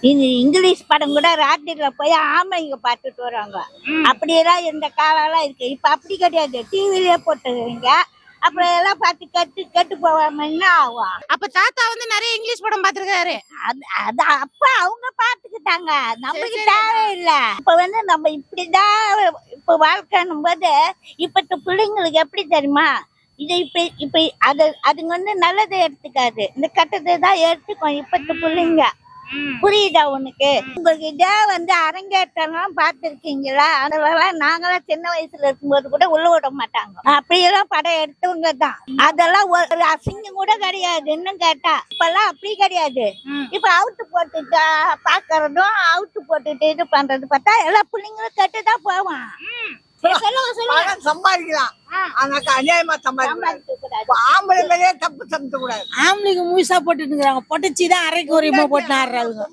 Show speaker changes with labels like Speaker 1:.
Speaker 1: English படம் கூட ராத்திரில போய் ஆம்பளைங்க பார்த்துட்டு வராங்க. அப்படியெல்லாம் இந்த காலம்லாம் இருக்கு. இப்ப அப்படி கிடையாது, டிவிலேயே போட்டுருவீங்க. அப்புறம் எல்லாம் பார்த்து கெட்டு போவாம என்ன ஆகும்?
Speaker 2: அப்ப தாத்தா வந்து நிறைய இங்கிலீஷ் படம் பாத்துருக்காரு.
Speaker 1: அது அப்ப அவங்க பாத்துக்கிட்டாங்க, நமக்கு தேவையில்ல. இப்ப வந்து நம்ம இப்படிதான் இப்ப வாழ்க்கைன்னும் போது இப்ப பிள்ளைங்களுக்கு எப்படி தெரியுமா, இது இப்ப அதுங்க வந்து நல்லதை எடுத்துக்காது, இந்த கட்டத்தை தான் எடுத்துக்கும் இப்ப பிள்ளைங்க. புரியுதா உனக்கு? உங்ககிட்ட வந்து அரங்கேற்றம் பார்த்திருக்கீங்களா? அதெல்லாம் நாங்களாம் சின்ன வயசுல இருக்கும்போது கூட உள்ள விட மாட்டாங்க. அப்படியெல்லாம் படம் எடுத்தவங்க தான். அதெல்லாம் ஒரு அசிங்கம் கூட கிடையாது. இன்னும் கேட்டா இப்பெல்லாம் அப்படி கிடையாது. இப்ப அவுட்டு போட்டுட்டு பாக்குறதும் அவுட்டு போட்டுட்டு இது பண்றது பார்த்தா எல்லா பிள்ளைங்களும் கெட்டுதான் போவான்.
Speaker 3: சம்பாதிக்கலாம், அநியாயமா சம்பாதிக்க. ஆம்பளை மேலே தப்பு சமைக்க கூடாது.
Speaker 4: ஆம்பளைங்க முழுசா போட்டுட்டு பொட்டச்சிதான் அரைக்கு ஒரு போட்டு ஆடுறாங்க.